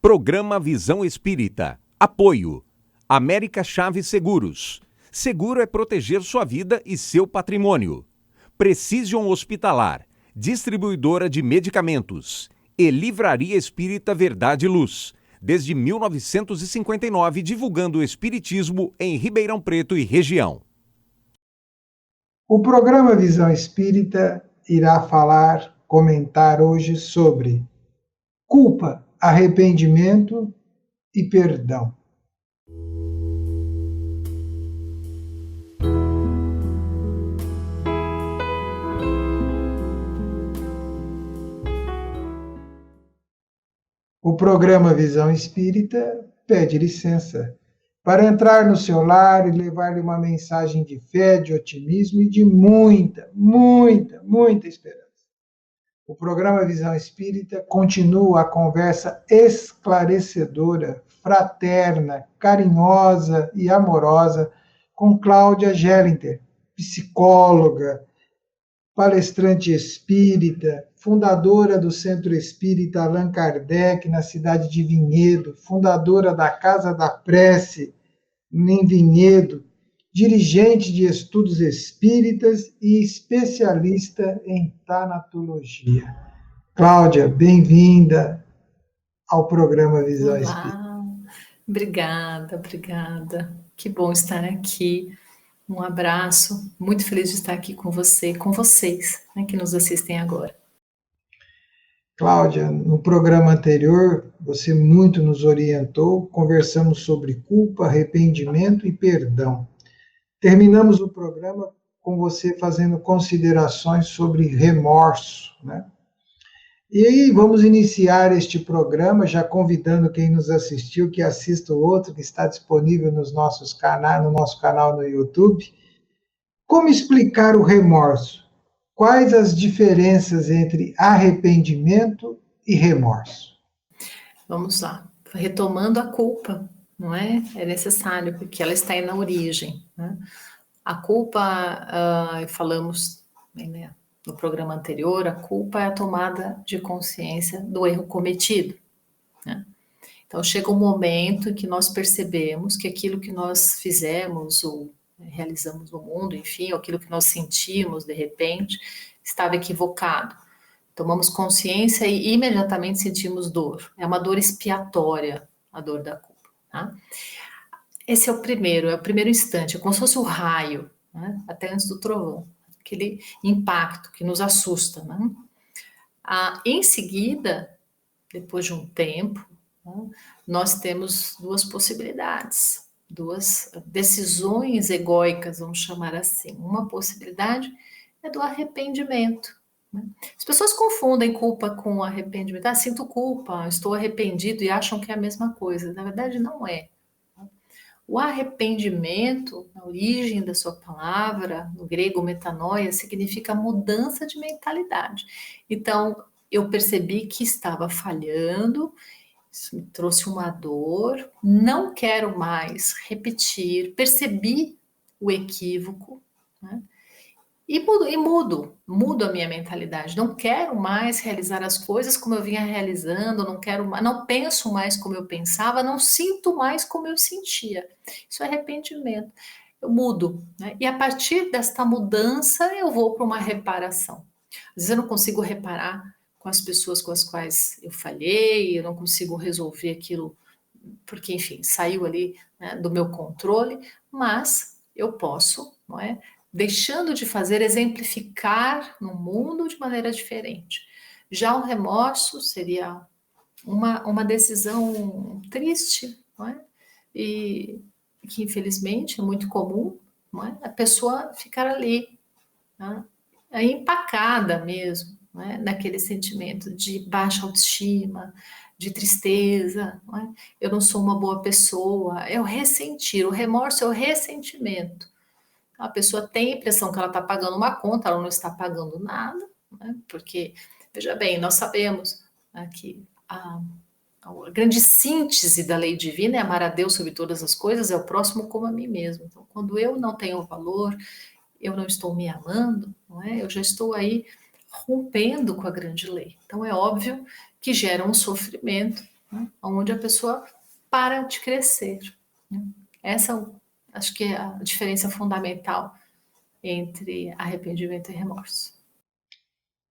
Programa Visão Espírita. Apoio. América Chaves Seguros. Seguro é proteger sua vida e seu patrimônio. Precision Hospitalar. Distribuidora de medicamentos. E Livraria Espírita Verdade e Luz. Desde 1959, divulgando o espiritismo em Ribeirão Preto e região. O programa Visão Espírita irá comentar hoje sobre culpa, arrependimento e perdão. O programa Visão Espírita pede licença para entrar no seu lar e levar-lhe uma mensagem de fé, de otimismo e de muita, muita, muita esperança. O programa Visão Espírita continua a conversa esclarecedora, fraterna, carinhosa e amorosa com Cláudia Gellinter, psicóloga, palestrante espírita, fundadora do Centro Espírita Allan Kardec, na cidade de Vinhedo, fundadora da Casa da Prece, em Vinhedo, dirigente de estudos espíritas e especialista em tanatologia. Cláudia, bem-vinda ao programa Visão Espírita. Obrigada. Que bom estar aqui. Um abraço, muito feliz de estar aqui com você, com vocês, né, que nos assistem agora. Cláudia, no programa anterior, você muito nos orientou, conversamos sobre culpa, arrependimento e perdão. Terminamos o programa com você fazendo considerações sobre remorso, né? E aí vamos iniciar este programa, já convidando quem nos assistiu que assista o outro, que está disponível no nosso canal no YouTube. Como explicar o remorso? Quais as diferenças entre arrependimento e remorso? Vamos lá. Retomando a culpa, não é? É necessário, porque ela está aí na origem, né? A culpa, falamos, né, no programa anterior, a culpa é a tomada de consciência do erro cometido, né? Então, chega um momento em que nós percebemos que aquilo que nós fizemos ou realizamos no mundo, enfim, ou aquilo que nós sentimos, de repente, estava equivocado. Tomamos consciência e imediatamente sentimos dor. É uma dor expiatória, a dor da culpa, tá? Esse é o primeiro instante, é como se fosse o raio, né? Até antes do trovão, aquele impacto que nos assusta, né? Em seguida, depois de um tempo, né, nós temos duas possibilidades, duas decisões egóicas, vamos chamar assim. Uma possibilidade é do arrependimento, né? As pessoas confundem culpa com arrependimento. Sinto culpa, estou arrependido e acham que é a mesma coisa. Na verdade, não é. O arrependimento, na origem da sua palavra, no grego metanoia, significa mudança de mentalidade. Então, eu percebi que estava falhando, isso me trouxe uma dor, não quero mais repetir, percebi o equívoco, né? E mudo a minha mentalidade. Não quero mais realizar as coisas como eu vinha realizando, não penso mais como eu pensava, não sinto mais como eu sentia. Isso é arrependimento. Eu mudo, né? E a partir desta mudança eu vou para uma reparação. Às vezes eu não consigo reparar com as pessoas com as quais eu falhei, eu não consigo resolver aquilo, porque, enfim, saiu ali, né, do meu controle, mas eu posso, não é? Deixando de fazer, exemplificar no mundo de maneira diferente. Já o remorso seria uma decisão triste, não é? E que infelizmente é muito comum, não é? A pessoa ficar ali, né? Aí empacada mesmo, não é? Naquele sentimento de baixa autoestima, de tristeza, não é? Eu não sou uma boa pessoa, é o ressentir, o remorso é o ressentimento. A pessoa tem a impressão que ela está pagando uma conta, ela não está pagando nada, né? Porque, veja bem, nós sabemos, né, que a grande síntese da lei divina é amar a Deus sobre todas as coisas, é o próximo como a mim mesmo. Então, quando eu não tenho valor, eu não estou me amando, não é? Eu já estou aí rompendo com a grande lei. Então, é óbvio que gera um sofrimento né? Onde a pessoa para de crescer, né? Essa, acho que é a diferença fundamental entre arrependimento e remorso.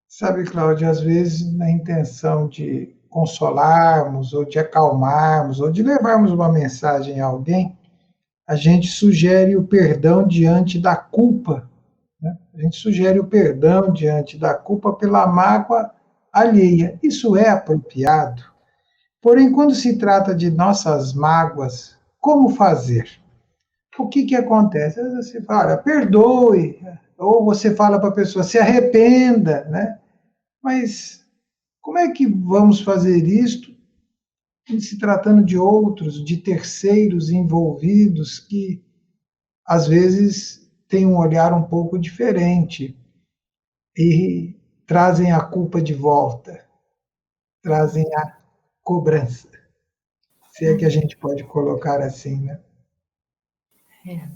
Sabe, Cláudia, às vezes na intenção de consolarmos, ou de acalmarmos, ou de levarmos uma mensagem a alguém, a gente sugere o perdão diante da culpa, né? A gente sugere o perdão diante da culpa pela mágoa alheia. Isso é apropriado. Porém, quando se trata de nossas mágoas, como fazer? O que acontece? Às vezes você fala, perdoe, ou você fala para a pessoa, se arrependa, né? Mas como é que vamos fazer isto em se tratando de outros, de terceiros envolvidos que às vezes têm um olhar um pouco diferente e trazem a culpa de volta, trazem a cobrança, se é que a gente pode colocar assim, né? É.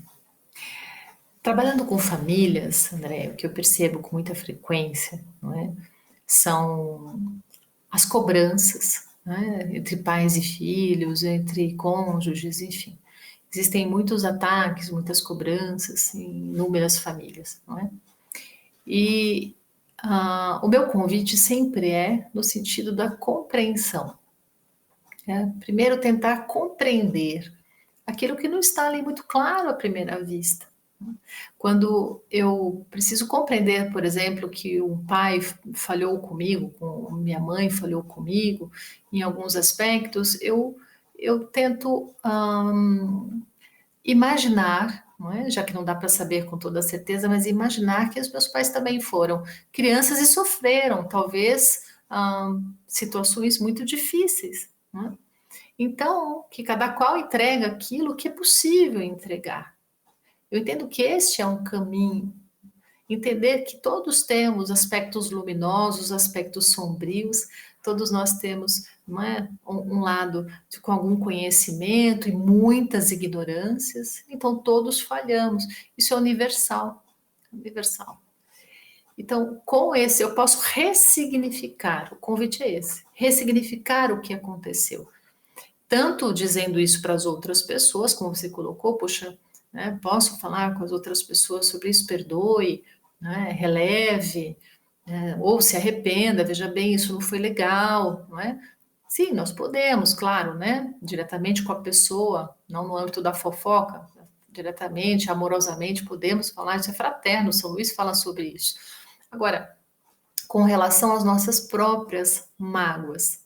Trabalhando com famílias, André, o que eu percebo com muita frequência, não é, são as cobranças, né, entre pais e filhos, entre cônjuges, enfim. Existem muitos ataques, muitas cobranças em inúmeras famílias, não é? E o meu convite sempre é no sentido da compreensão, né? Primeiro tentar compreender aquilo que não está ali muito claro à primeira vista. Quando eu preciso compreender, por exemplo, que um pai falhou comigo, minha mãe falhou comigo, em alguns aspectos, eu tento imaginar, não é? Já que não dá para saber com toda certeza, mas imaginar que os meus pais também foram crianças e sofreram, talvez, situações muito difíceis, não é? Então, que cada qual entrega aquilo que é possível entregar. Eu entendo que este é um caminho. Entender que todos temos aspectos luminosos, aspectos sombrios, todos nós temos, não é, um lado com algum conhecimento e muitas ignorâncias, então todos falhamos. Isso é universal, universal. Então, com esse, eu posso ressignificar, o convite é esse, ressignificar o que aconteceu. Tanto dizendo isso para as outras pessoas, como você colocou, poxa, né, posso falar com as outras pessoas sobre isso, perdoe, né, releve, né, ou se arrependa, veja bem, isso não foi legal, não é? Sim, nós podemos, claro, né, diretamente com a pessoa, não no âmbito da fofoca, diretamente, amorosamente, podemos falar, isso é fraterno, São Luís fala sobre isso. Agora, com relação às nossas próprias mágoas,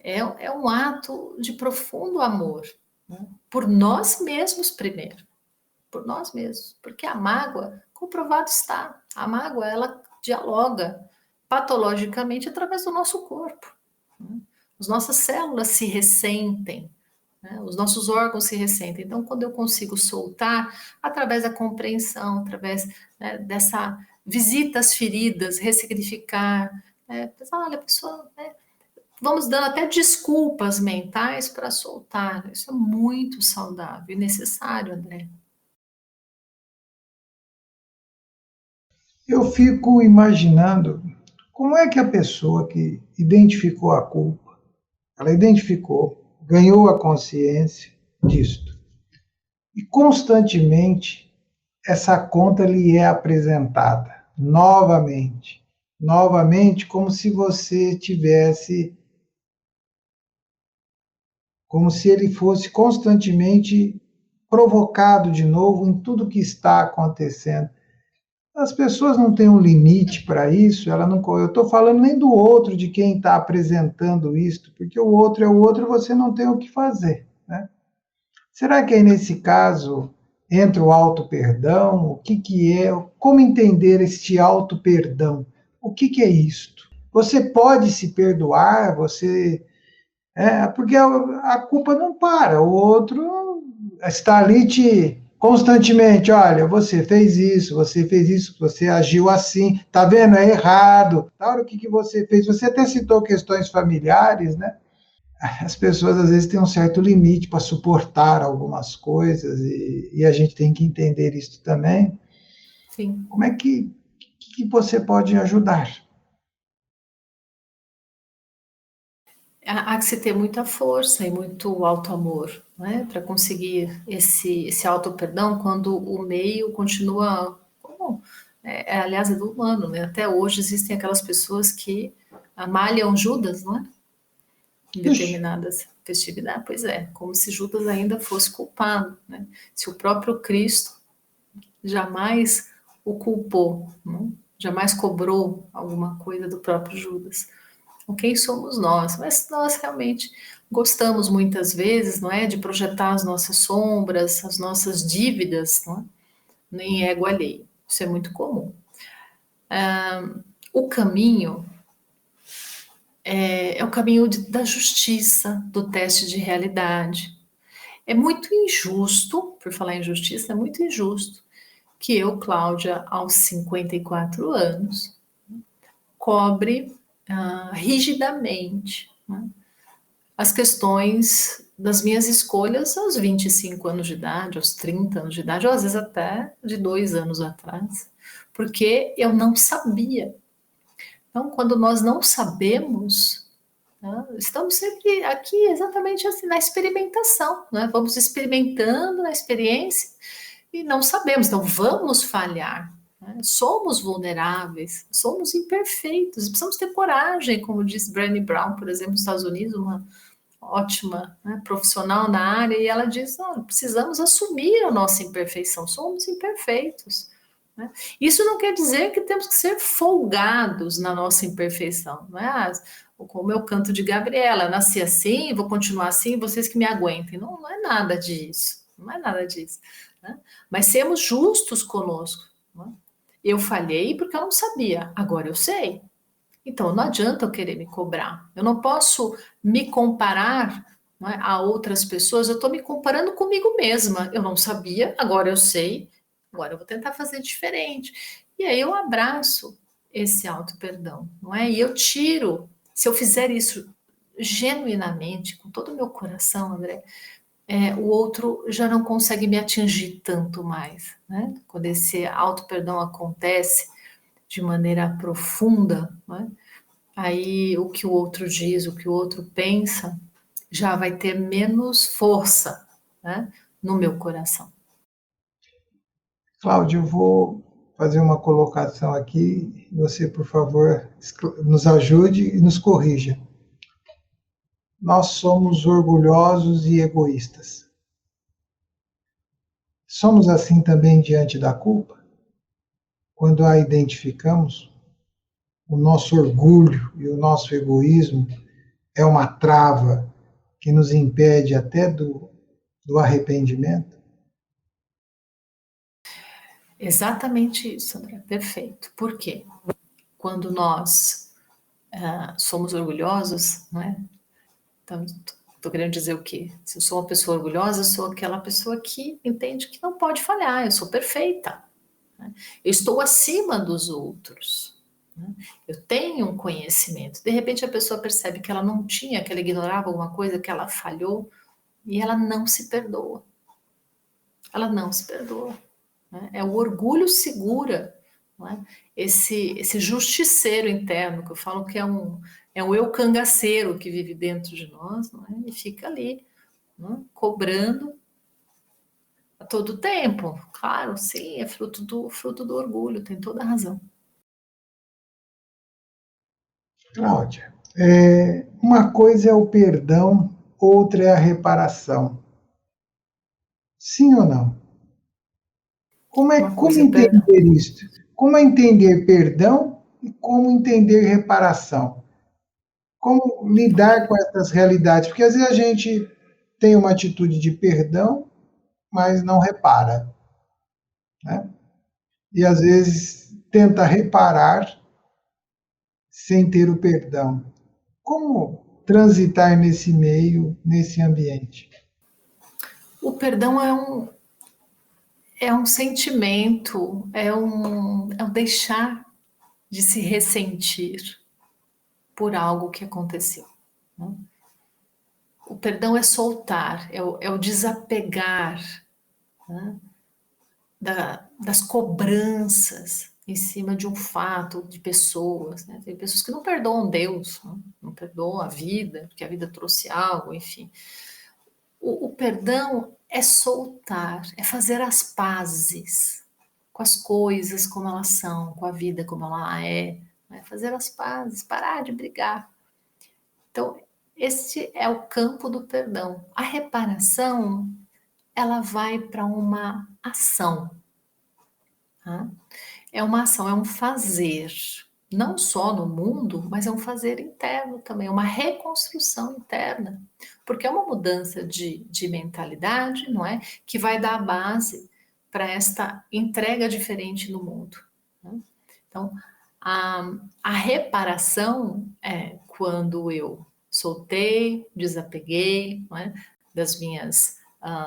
é um ato de profundo amor, né? Por nós mesmos primeiro, por nós mesmos, porque a mágoa, comprovado está, a mágoa ela dialoga patologicamente através do nosso corpo, né? As nossas células se ressentem, né? Os nossos órgãos se ressentem. Então, quando eu consigo soltar através da compreensão, através, né, dessa visita às feridas, ressignificar, né? Olha, a pessoa, né, vamos dando até desculpas mentais para soltar. Isso é muito saudável e necessário, André. Eu fico imaginando como é que a pessoa que identificou a culpa, ela identificou, ganhou a consciência disto, e constantemente essa conta lhe é apresentada novamente, novamente, como se você tivesse, como se ele fosse constantemente provocado de novo em tudo que está acontecendo. As pessoas não têm um limite para isso, ela não, eu estou falando nem do outro, de quem está apresentando isto, porque o outro é o outro, você não tem o que fazer, né? Será que aí nesse caso entra o auto-perdão? O que é? Como entender este auto-perdão? O que é isto? Você pode se perdoar, porque a culpa não para, o outro está ali te constantemente, olha, você fez isso, você agiu assim, tá vendo? É errado. Olha o que você fez. Você até citou questões familiares, né? As pessoas às vezes têm um certo limite para suportar algumas coisas e a gente tem que entender isso também. Sim. Como é que você pode ajudar? há que se ter muita força e muito auto-amor, né, para conseguir esse auto-perdão quando o meio continua como, aliás, é do humano, né? Até hoje existem aquelas pessoas que malham Judas, não é? Em Ixi, determinadas festividades. Pois é, como se Judas ainda fosse culpado, né? Se o próprio Cristo jamais o culpou, não? Jamais cobrou alguma coisa do próprio Judas. Então, quem somos nós? Mas nós realmente gostamos muitas vezes, não é, de projetar as nossas sombras, as nossas dívidas, não é, em ego alheio. Isso é muito comum. O caminho é o caminho da justiça, do teste de realidade. É muito injusto, por falar em justiça, é muito injusto que eu, Cláudia, aos 54 anos, cobre rigidamente, né, as questões das minhas escolhas aos 25 anos de idade, aos 30 anos de idade, ou às vezes até de 2 anos atrás, porque eu não sabia. Então, quando nós não sabemos, né, estamos sempre aqui exatamente assim, na experimentação, né? Vamos experimentando na experiência e não sabemos, então vamos falhar. Né? Somos vulneráveis, somos imperfeitos, precisamos ter coragem, como disse Brené Brown, por exemplo, nos Estados Unidos, uma ótima, né, profissional na área, e ela diz: oh, precisamos assumir a nossa imperfeição, somos imperfeitos. Né? Isso não quer dizer que temos que ser folgados na nossa imperfeição, não é? Como eu canto de Gabriela, nasci assim, vou continuar assim, vocês que me aguentem. Não, não é nada disso, não é nada disso. Né? Mas sermos justos conosco. Né? Eu falhei porque eu não sabia, agora eu sei. Então, não adianta eu querer me cobrar. Eu não posso me comparar, não é, a outras pessoas. Eu estou me comparando comigo mesma. Eu não sabia, agora eu sei. Agora eu vou tentar fazer diferente. E aí eu abraço esse auto-perdão, não é? E eu tiro, se eu fizer isso genuinamente, com todo o meu coração, André, o outro já não consegue me atingir tanto mais, né? Quando esse auto-perdão acontece de maneira profunda, né? Aí o que o outro diz, o que o outro pensa, já vai ter menos força, né, no meu coração. Cláudio, eu vou fazer uma colocação aqui. Você, por favor, nos ajude e nos corrija. Nós somos orgulhosos e egoístas. Somos assim também diante da culpa? Quando a identificamos, o nosso orgulho e o nosso egoísmo é uma trava que nos impede até do arrependimento? Exatamente isso, André, perfeito. Por quê? Quando nós somos orgulhosos, não é? Então, estou querendo dizer o quê? Se eu sou uma pessoa orgulhosa, eu sou aquela pessoa que entende que não pode falhar, eu sou perfeita. Né? Eu estou acima dos outros. Né? Eu tenho um conhecimento. De repente a pessoa percebe que ela não tinha, que ela ignorava alguma coisa, que ela falhou, e ela não se perdoa. Ela não se perdoa. Né? É o orgulho segura, não é? Esse justiceiro interno, que eu falo que é um eu cangaceiro que vive dentro de nós, não é? E fica ali, não é? Cobrando a todo tempo. Claro, sim, é fruto do orgulho, tem toda a razão. Cláudia, uma coisa é o perdão, outra é a reparação. Sim ou não? Uma Como coisa é o perdão. entender isso? Como entender perdão e como entender reparação? Como lidar com essas realidades? Porque às vezes a gente tem uma atitude de perdão, mas não repara, né? E às vezes tenta reparar sem ter o perdão. Como transitar nesse meio, nesse ambiente? O perdão é um sentimento, é um deixar de se ressentir por algo que aconteceu. Né? O perdão é soltar, é o desapegar, né, das cobranças, em cima de um fato, de pessoas, né? Tem pessoas que não perdoam Deus, né? Não perdoam a vida, porque a vida trouxe algo, enfim. O perdão é soltar, é fazer as pazes com as coisas como elas são, com a vida como ela é, né? Fazer as pazes, parar de brigar. Então, este é o campo do perdão. A reparação, ela vai para uma ação, tá? É uma ação, é um fazer, não só no mundo, mas é um fazer interno também, uma reconstrução interna, porque é uma mudança de mentalidade, não é? Que vai dar a base para esta entrega diferente no mundo, né? Então, a reparação é quando eu soltei, desapeguei, não é? Das minhas,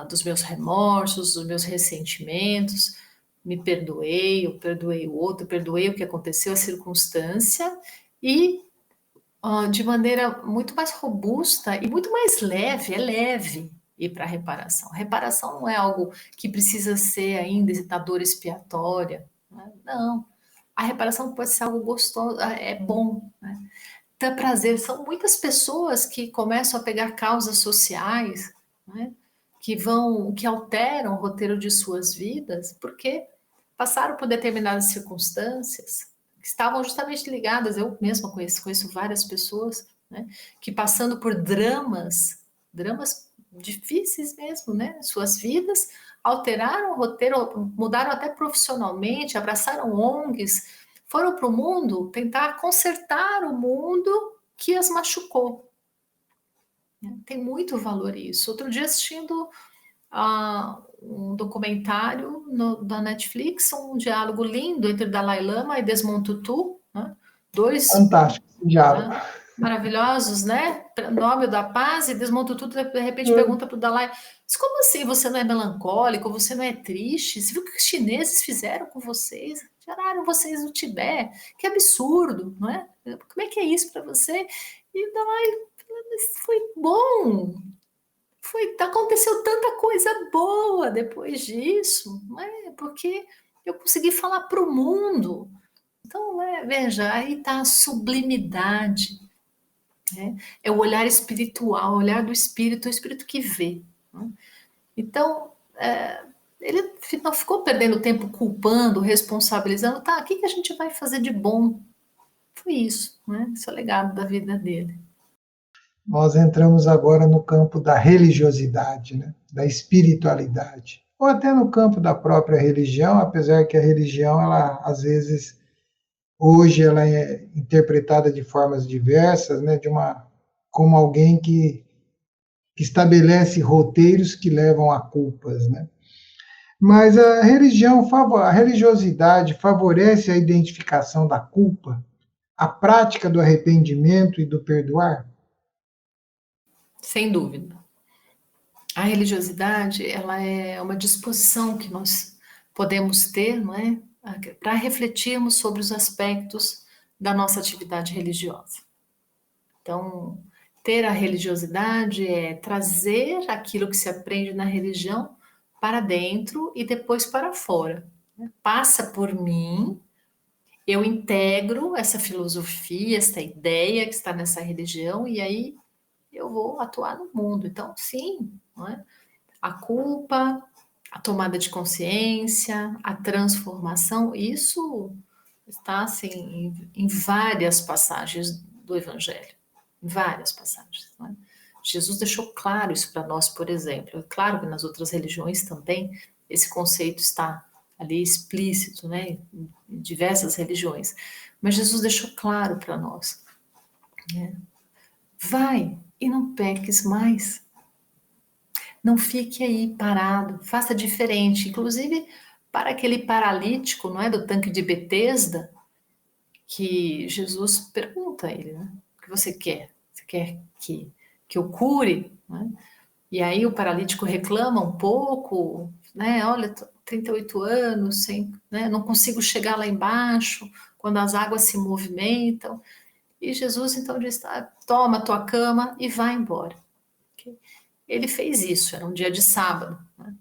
dos meus remorsos, dos meus ressentimentos, me perdoei, eu perdoei o outro, perdoei o que aconteceu, a circunstância, e de maneira muito mais robusta e muito mais leve, é leve ir para a reparação. Reparação não é algo que precisa ser ainda a dor expiatória, né? Não. A reparação pode ser algo gostoso, é bom, né? Dá prazer. São muitas pessoas que começam a pegar causas sociais, né? Que alteram o roteiro de suas vidas, porque passaram por determinadas circunstâncias que estavam justamente ligadas. Eu mesma conheço várias pessoas, né, que passando por dramas difíceis mesmo, né, suas vidas, alteraram o roteiro, mudaram até profissionalmente, abraçaram ONGs, foram para o mundo tentar consertar o mundo que as machucou. Tem muito valor isso. Outro dia assistindo um documentário da Netflix, um diálogo lindo entre Dalai Lama e Desmond Tutu, né? Dois, Fantástico esse diálogo. né, maravilhosos, né? Nobel da Paz, e Desmond Tutu de repente pergunta para o Dalai, mas como assim você não é melancólico, você não é triste? Você viu o que os chineses fizeram com vocês? Tiraram vocês do Tibete, que absurdo, não é? Como é que é isso para você? E o Dalai, mas foi bom, aconteceu tanta coisa boa depois disso, não é? Porque eu consegui falar para o mundo. Então, veja, aí está a sublimidade, né? É o olhar espiritual, o olhar do espírito, o espírito que vê, né? Então, ele não ficou perdendo tempo culpando, responsabilizando, tá, o que a gente vai fazer de bom? Foi isso, né? Esse é o legado da vida dele. Nós entramos agora no campo da religiosidade, né? Da espiritualidade, ou até no campo da própria religião, apesar que a religião, ela às vezes, hoje, ela é interpretada de formas diversas, né? Como alguém que estabelece roteiros que levam a culpas, né? Mas a religiosidade favorece a identificação da culpa, a prática do arrependimento e do perdoar? Sem dúvida. A religiosidade, ela é uma disposição que nós podemos ter, não é? Para refletirmos sobre os aspectos da nossa atividade religiosa. Então, ter a religiosidade é trazer aquilo que se aprende na religião para dentro e depois para fora, né? Passa por mim, eu integro essa filosofia, essa ideia que está nessa religião, e aí eu vou atuar no mundo. Então, sim, não é? A culpa, a tomada de consciência, a transformação, isso está assim em várias passagens do Evangelho, em várias passagens, não é? Jesus deixou claro isso para nós, por exemplo. É claro que nas outras religiões também esse conceito está ali explícito, né, em diversas religiões. Mas Jesus deixou claro para nós, né? Vai e não peques mais. Não fique aí parado, faça diferente. Inclusive, para aquele paralítico, não é, do tanque de Betesda, que Jesus pergunta a ele, né? O que você quer? Você quer que eu cure? Né? E aí o paralítico reclama um pouco, né? Olha, 38 anos, sem, né? Não consigo chegar lá embaixo, quando as águas se movimentam. E Jesus então diz, toma a tua cama e vai embora. Ele fez isso, era um dia de sábado, né?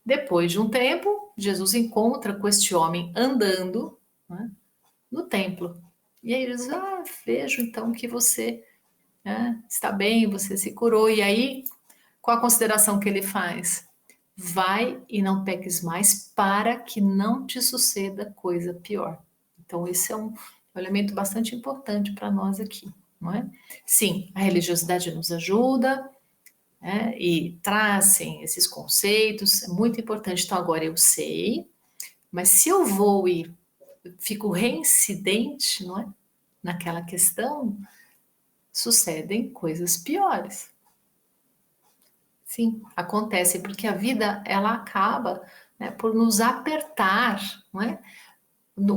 Depois de um tempo, Jesus encontra com este homem andando, né, no templo. E aí ele diz, vejo então que você, né, está bem, você se curou. E aí, qual a consideração que ele faz? Vai e não peques mais para que não te suceda coisa pior. Então, esse é um elemento bastante importante para nós aqui, não é? Sim, a religiosidade nos ajuda, né, e trazem esses conceitos, é muito importante. Então, agora eu sei, mas se eu vou e fico reincidente, não é? Naquela questão, sucedem coisas piores. Sim, acontece, porque a vida, ela acaba, né, por nos apertar, não é?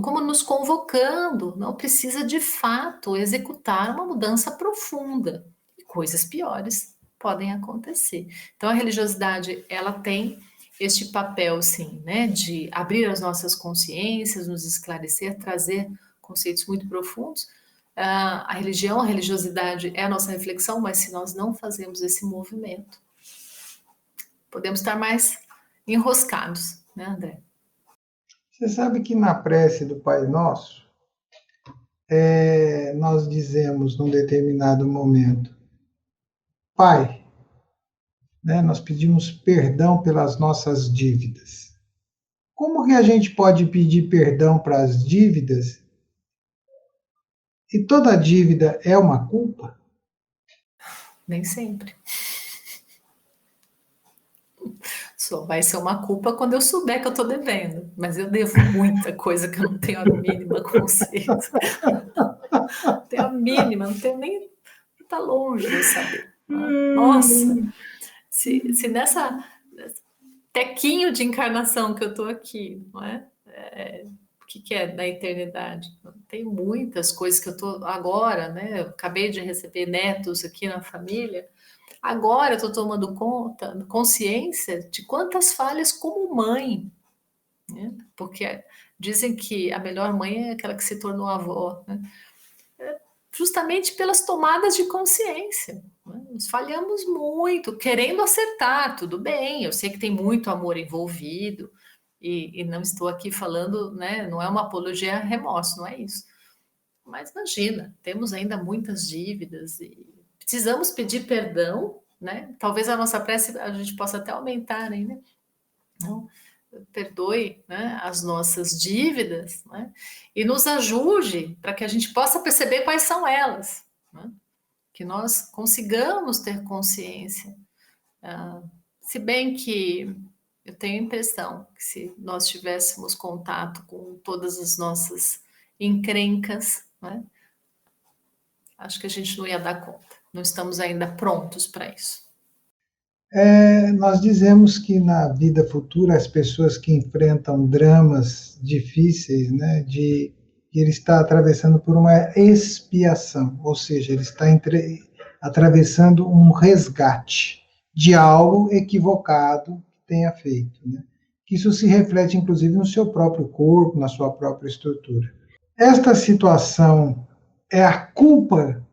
Como nos convocando, não precisa de fato executar uma mudança profunda. E coisas piores podem acontecer. Então, a religiosidade, ela tem este papel, sim, né, de abrir as nossas consciências, nos esclarecer, trazer conceitos muito profundos. A religião, a religiosidade é a nossa reflexão, mas se nós não fazemos esse movimento, podemos estar mais enroscados, né, André? Você sabe que na prece do Pai Nosso, nós dizemos num determinado momento, Pai, né, nós pedimos perdão pelas nossas dívidas. Como que a gente pode pedir perdão para as dívidas e toda dívida é uma culpa? Nem sempre. Só vai ser uma culpa quando eu souber que eu estou devendo. Mas eu devo muita coisa que eu não tenho a mínima consciência. Não tenho a mínima, não tenho nem. Está longe de eu saber. Nossa, se nessa tequinho de encarnação que eu estou aqui, não é? O que é da eternidade? Tem muitas coisas que eu estou agora, né? Eu acabei de receber netos aqui na família. Agora eu estou tomando conta, consciência de quantas falhas como mãe, né? Porque dizem que a melhor mãe é aquela que se tornou avó, né? Justamente pelas tomadas de consciência, né? Nós falhamos muito, querendo acertar, tudo bem, eu sei que tem muito amor envolvido, e não estou aqui falando, né? Não é uma apologia a remorso, não é isso. Mas imagina, temos ainda muitas dívidas e precisamos pedir perdão, né? Talvez a nossa prece a gente possa até aumentar, né? Não, perdoe, né, as nossas dívidas, né? E nos ajude para que a gente possa perceber quais são elas, né? Que nós consigamos ter consciência. Se bem que eu tenho a impressão que se nós tivéssemos contato com todas as nossas encrencas, né, acho que a gente não ia dar conta. Não estamos ainda prontos para isso. Nós dizemos que na vida futura as pessoas que enfrentam dramas difíceis, né, ele está atravessando por uma expiação, ou seja, ele está atravessando um resgate de algo equivocado que tenha feito, né? Isso se reflete inclusive no seu próprio corpo, na sua própria estrutura. Esta situação é a culpa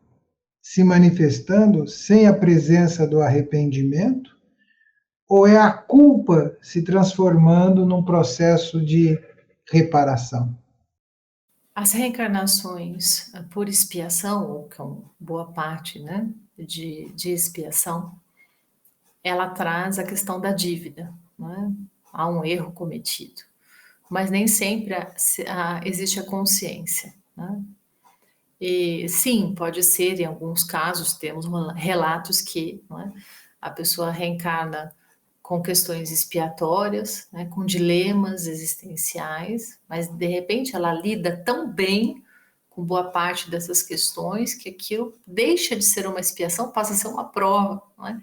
se manifestando sem a presença do arrependimento? Ou é a culpa se transformando num processo de reparação? As reencarnações por expiação, ou com boa parte, né, de expiação, ela traz a questão da dívida, né? Há um erro cometido, mas nem sempre existe a consciência, né? E sim, pode ser, em alguns casos, temos relatos que, não é, a pessoa reencarna com questões expiatórias, né, com dilemas existenciais, mas de repente ela lida tão bem com boa parte dessas questões que aquilo deixa de ser uma expiação, passa a ser uma prova, não é?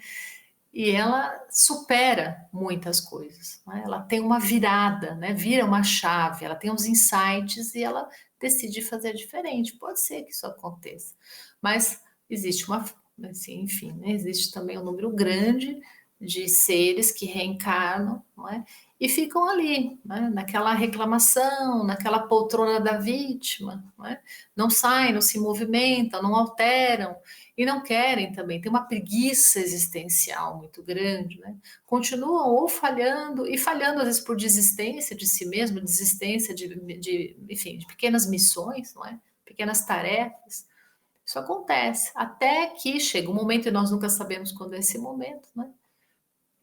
E ela supera muitas coisas, né? Ela tem uma virada, né? Vira uma chave, ela tem uns insights e ela decide fazer diferente. Pode ser que isso aconteça, mas existe uma, assim, enfim, né? Existe também um número grande de seres que reencarnam, não é? E ficam ali, né? Naquela reclamação, naquela poltrona da vítima, não é? Não saem, não se movimentam, não alteram e não querem também. Tem uma preguiça existencial muito grande, né? Continuam ou falhando, e falhando às vezes por desistência de si mesmo, desistência enfim, de pequenas missões, não é? Pequenas tarefas. Isso acontece, até que chega um momento, e nós nunca sabemos quando é esse momento, né?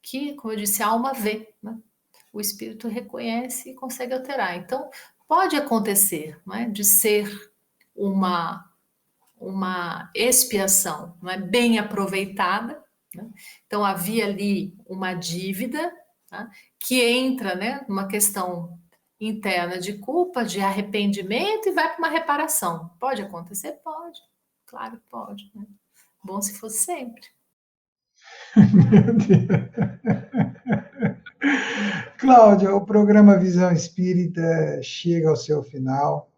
Que, como eu disse, a alma vê, né? O espírito reconhece e consegue alterar. Então, pode acontecer, não é? De ser uma expiação, não é? Bem aproveitada, né? Então, havia ali uma dívida, tá? Que entra, né, numa questão interna de culpa, de arrependimento e vai para uma reparação. Pode acontecer? Pode. Claro que pode, né? Bom se fosse sempre. Meu Deus. Cláudia, o programa Visão Espírita chega ao seu final.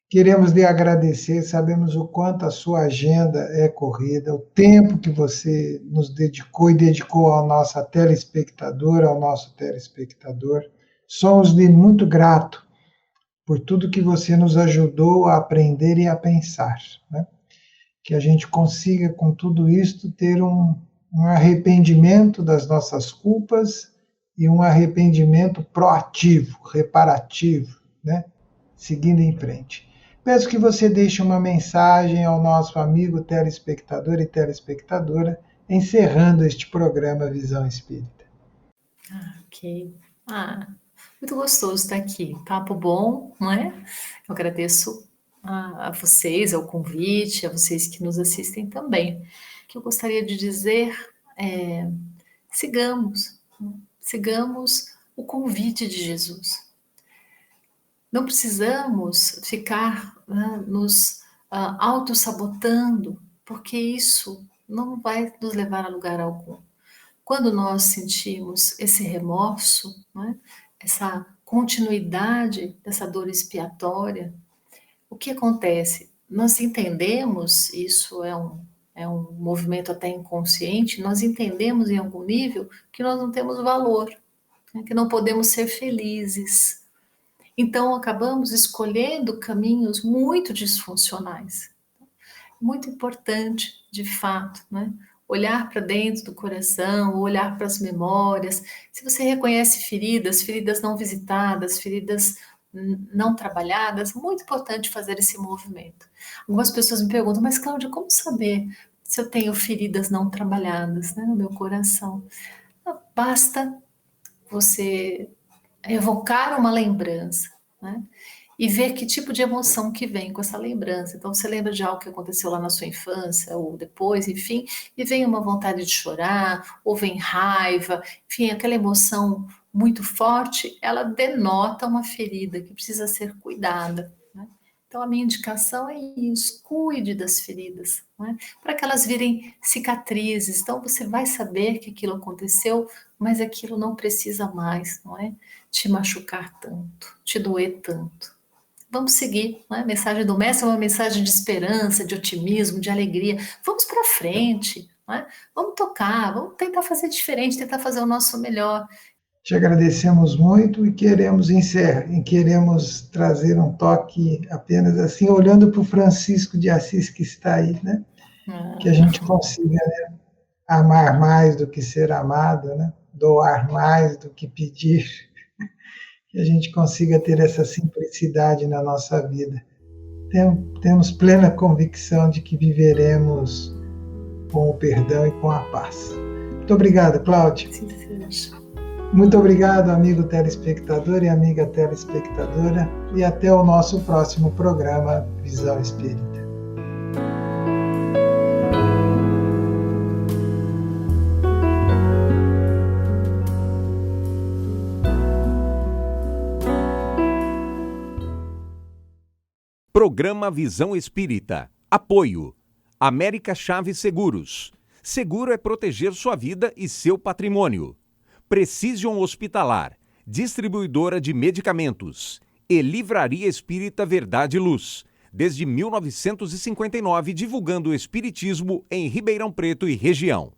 Queremos lhe agradecer, sabemos o quanto a sua agenda é corrida, o tempo que você nos dedicou e dedicou ao nosso telespectador, ao nosso telespectador. Somos-lhe muito gratos por tudo que você nos ajudou a aprender e a pensar, né? Que a gente consiga, com tudo isto, ter um arrependimento das nossas culpas e um arrependimento proativo, reparativo, né? Seguindo em frente. Peço que você deixe uma mensagem ao nosso amigo telespectador e telespectadora, encerrando este programa Visão Espírita. Ok. Muito gostoso estar aqui. Papo bom, não é? Eu agradeço a vocês, ao convite, a vocês que nos assistem também. O que eu gostaria de dizer é: sigamos o convite de Jesus. Não precisamos ficar, né, nos autossabotando, porque isso não vai nos levar a lugar algum. Quando nós sentimos esse remorso, né, essa continuidade dessa dor expiatória, o que acontece? Nós entendemos, isso é um movimento até inconsciente, nós entendemos em algum nível que nós não temos valor, né, que não podemos ser felizes. Então, acabamos escolhendo caminhos muito disfuncionais. Muito importante, de fato, né? Olhar para dentro do coração, olhar para as memórias. Se você reconhece feridas não visitadas, feridas não trabalhadas, muito importante fazer esse movimento. Algumas pessoas me perguntam, mas Cláudia, como saber se eu tenho feridas não trabalhadas, né, no meu coração? Basta você evocar uma lembrança, né? E ver que tipo de emoção que vem com essa lembrança. Então, você lembra de algo que aconteceu lá na sua infância, ou depois, enfim, e vem uma vontade de chorar, ou vem raiva, enfim, aquela emoção muito forte, ela denota uma ferida que precisa ser cuidada, né? Então, a minha indicação é isso: cuide das feridas, né? Para que elas virem cicatrizes. Então, você vai saber que aquilo aconteceu, mas aquilo não precisa mais, não é? Te machucar tanto, te doer tanto. Vamos seguir, né? A mensagem do mestre é uma mensagem de esperança, de otimismo, de alegria. Vamos para frente, né? Vamos tocar, vamos tentar fazer diferente, tentar fazer o nosso melhor. Te agradecemos muito e queremos encerrar, e queremos trazer um toque apenas assim, olhando para o Francisco de Assis que está aí, né? Que a gente consiga, né, amar mais do que ser amado, né? Doar mais do que pedir, que a gente consiga ter essa simplicidade na nossa vida. Temos plena convicção de que viveremos com o perdão e com a paz. Muito obrigado, Cláudia. Sim, seja. Muito obrigado, amigo telespectador e amiga telespectadora, e até o nosso próximo programa Visão Espírita. Programa Visão Espírita. Apoio. América Chaves Seguros. Seguro é proteger sua vida e seu patrimônio. Precision Hospitalar. Distribuidora de medicamentos. E Livraria Espírita Verdade e Luz. Desde 1959, divulgando o espiritismo em Ribeirão Preto e região.